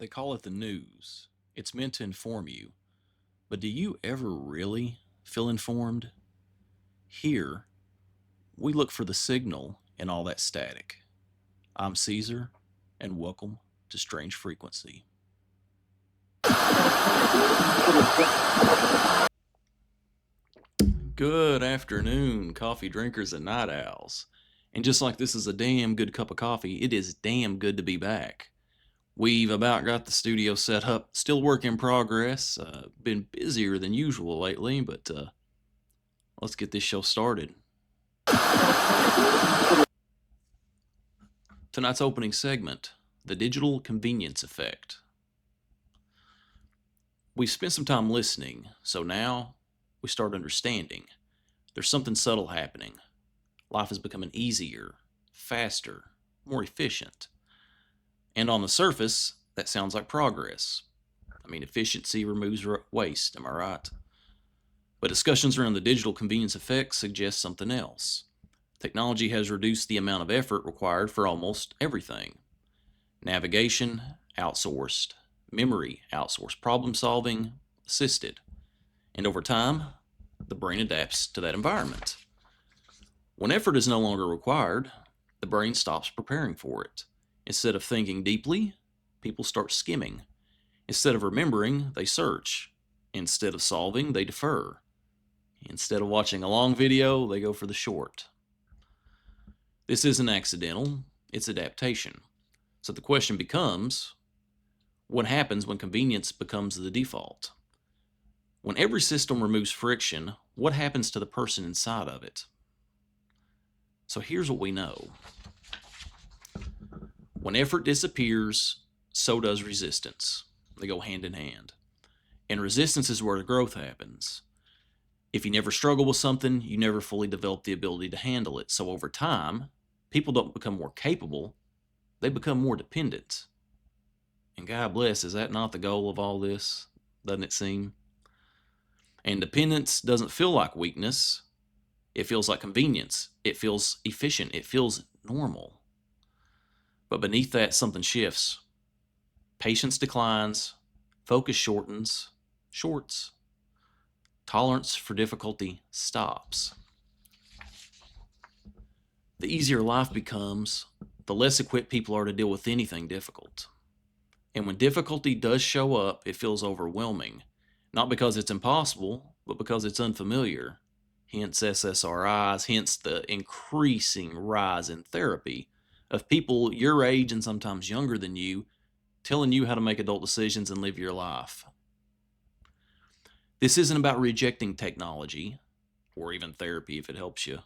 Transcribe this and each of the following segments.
They call it the news. It's meant to inform you. But do you ever really feel informed? Here, we look for the signal in all that static. I'm Caesar, and welcome to Strange Frequency. Good afternoon, coffee drinkers and night owls. And just like this is a damn good cup of coffee, it is damn good to be back. We've about got the studio set up, still work in progress. Been busier than usual lately, but let's get this show started. Tonight's opening segment, the digital convenience effect. We spent some time listening, so now we start understanding. There's something subtle happening. Life is becoming easier, faster, more efficient. And on the surface, that sounds like progress. I mean, efficiency removes waste, am I right? But discussions around the digital convenience effect suggest something else. Technology has reduced the amount of effort required for almost everything. Navigation, outsourced. Memory, outsourced. Problem solving, assisted. And over time, the brain adapts to that environment. When effort is no longer required, the brain stops preparing for it. Instead of thinking deeply, people start skimming. Instead of remembering, they search. Instead of solving, they defer. Instead of watching a long video, they go for the short. This isn't accidental, it's adaptation. So the question becomes, what happens when convenience becomes the default? When every system removes friction, what happens to the person inside of it? So here's what we know. When effort disappears, so does resistance. They go hand in hand. And resistance is where the growth happens. If you never struggle with something, you never fully develop the ability to handle it. So over time, people don't become more capable, they become more dependent. And God bless, is that not the goal of all this? Doesn't it seem? And dependence doesn't feel like weakness. It feels like convenience. It feels efficient. It feels normal. But beneath that, something shifts. Patience declines. Focus shortens. Shorts. Tolerance for difficulty stops. The easier life becomes, the less equipped people are to deal with anything difficult. And when difficulty does show up, it feels overwhelming. Not because it's impossible, but because it's unfamiliar. Hence SSRIs, hence the increasing rise in therapy of people your age and sometimes younger than you telling you how to make adult decisions and live your life. This isn't about rejecting technology, or even therapy if it helps you.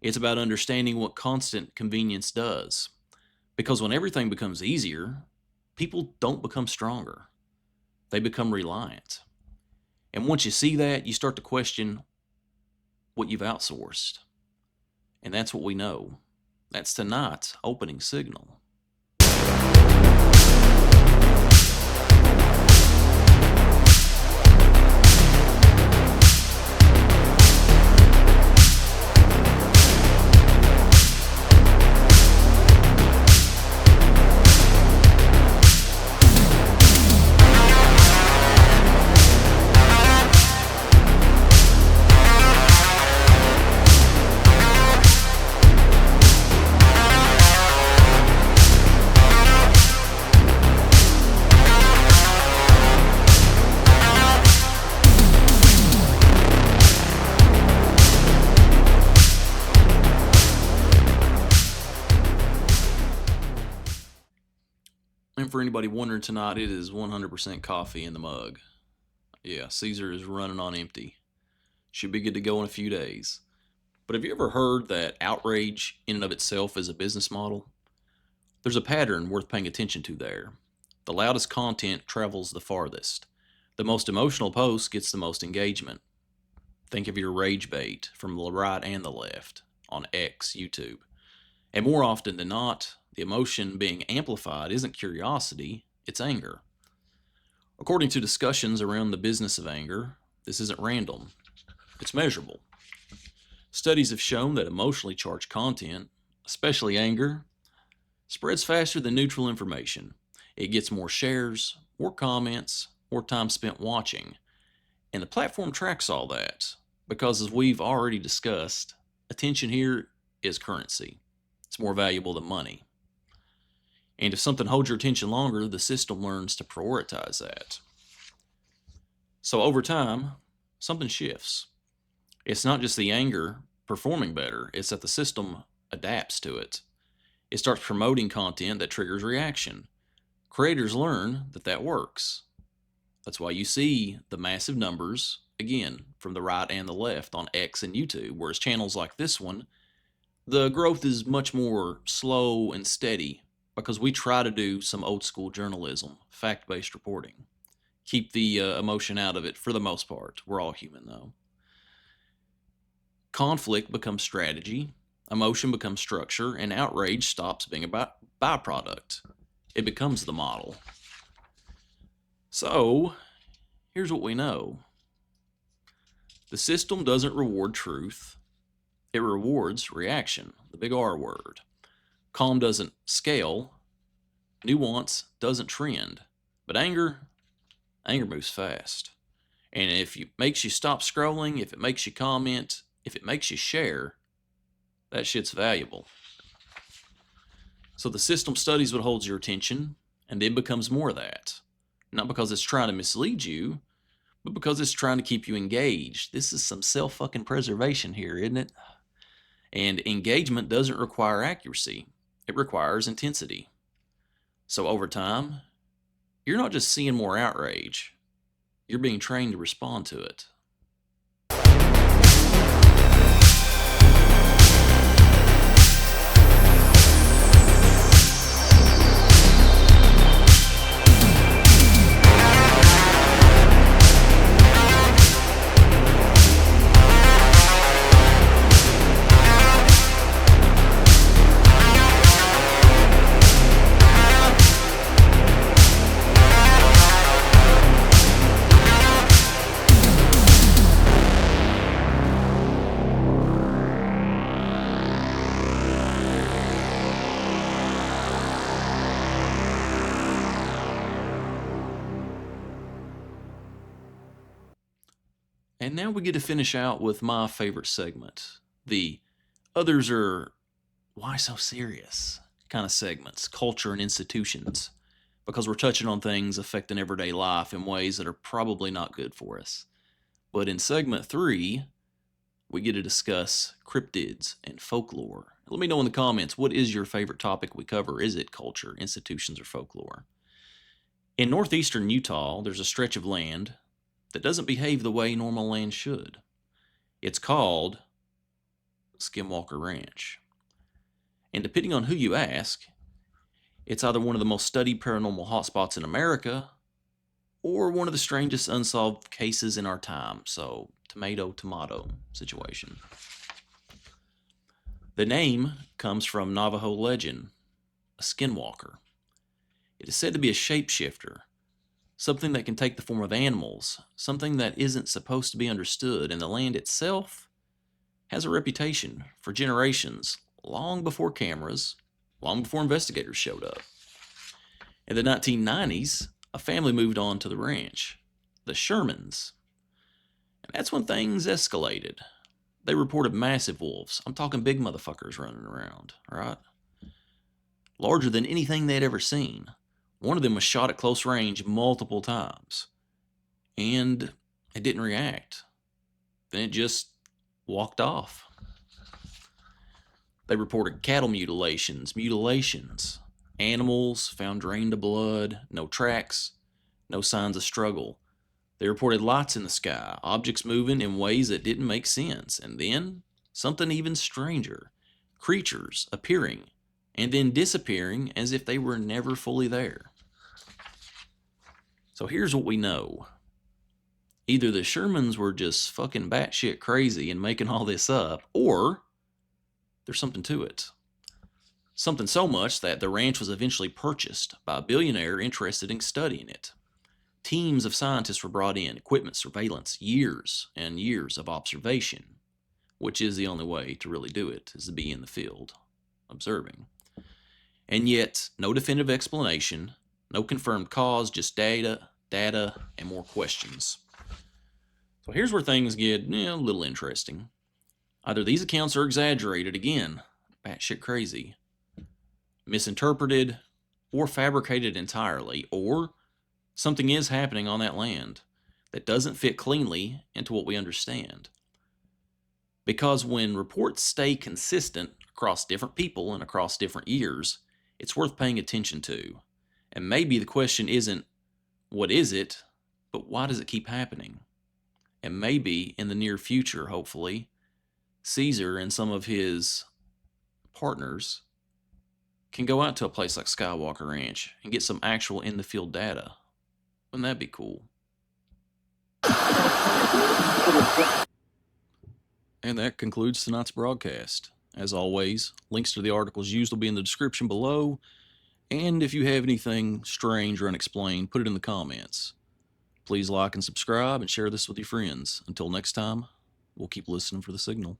It's about understanding what constant convenience does. Because when everything becomes easier, people don't become stronger. They become reliant. And once you see that, you start to question what you've outsourced. And that's what we know. That's tonight's opening signal. And for anybody wondering tonight, it is 100% coffee in the mug. Yeah, Caesar is running on empty. Should be good to go in a few days. But have you ever heard that outrage in and of itself is a business model? There's a pattern worth paying attention to there. The loudest content travels the farthest. The most emotional post gets the most engagement. Think of your rage bait from the right and the left on X, YouTube. And more often than not, the emotion being amplified isn't curiosity, it's anger. According to discussions around the business of anger, this isn't random, it's measurable. Studies have shown that emotionally charged content, especially anger, spreads faster than neutral information. It gets more shares, more comments, more time spent watching. And the platform tracks all that because, as we've already discussed, attention here is currency. It's more valuable than money. And if something holds your attention longer, the system learns to prioritize that. So over time, something shifts. It's not just the anger performing better, it's that the system adapts to it. It starts promoting content that triggers reaction. Creators learn that that works. That's why you see the massive numbers, again, from the right and the left on X and YouTube, whereas channels like this one, the growth is much more slow and steady because we try to do some old school journalism, fact-based reporting. Keep the emotion out of it for the most part. We're all human, though. Conflict becomes strategy, emotion becomes structure, and outrage stops being a byproduct. It becomes the model. So, here's what we know. The system doesn't reward truth. It rewards reaction, the big R word. Calm doesn't scale. Nuance doesn't trend. But anger moves fast. And if it makes you stop scrolling, if it makes you comment, if it makes you share, that shit's valuable. So the system studies what holds your attention and then becomes more of that. Not because it's trying to mislead you, but because it's trying to keep you engaged. This is some self-fucking preservation here, isn't it? And engagement doesn't require accuracy. It requires intensity. So over time, you're not just seeing more outrage. You're being trained to respond to it. And now we get to finish out with my favorite segment, the others are why so serious kind of segments, culture and institutions, because we're touching on things affecting everyday life in ways that are probably not good for us. But in segment 3, we get to discuss cryptids and folklore. Let me know in the comments, what is your favorite topic we cover? Is it culture, institutions, or folklore? In northeastern Utah, there's a stretch of land that doesn't behave the way normal land should. It's called Skinwalker Ranch. And depending on who you ask, it's either one of the most studied paranormal hotspots in America or one of the strangest unsolved cases in our time. So, tomato situation. The name comes from Navajo legend, a skinwalker. It is said to be a shapeshifter, something that can take the form of animals, something that isn't supposed to be understood, and the land itself has a reputation for generations, long before cameras, long before investigators showed up. In the 1990s, a family moved on to the ranch, the Shermans, and that's when things escalated. They reported massive wolves. I'm talking big motherfuckers running around, right? Larger than anything they'd ever seen. One of them was shot at close range multiple times, and it didn't react. Then it just walked off. They reported cattle mutilations, animals found drained of blood, no tracks, no signs of struggle. They reported lights in the sky, objects moving in ways that didn't make sense, and then something even stranger, creatures appearing and then disappearing as if they were never fully there. So here's what we know. Either the Shermans were just fucking batshit crazy and making all this up, or there's something to it. Something so much that the ranch was eventually purchased by a billionaire interested in studying it. Teams of scientists were brought in, equipment, surveillance, years and years of observation, which is the only way to really do it, is to be in the field, observing. And yet, no definitive explanation, No confirmed cause, just data, and more questions. So here's where things get a little interesting. Either these accounts are exaggerated again, batshit crazy, misinterpreted, or fabricated entirely, or something is happening on that land that doesn't fit cleanly into what we understand. Because when reports stay consistent across different people and across different years, it's worth paying attention to. And maybe the question isn't, what is it, but why does it keep happening? And maybe in the near future, hopefully, Caesar and some of his partners can go out to a place like Skywalker Ranch and get some actual in the field data. Wouldn't that be cool? And that concludes tonight's broadcast. As always, links to the articles used will be in the description below. And if you have anything strange or unexplained, put it in the comments. Please like and subscribe and share this with your friends. Until next time, we'll keep listening for the signal.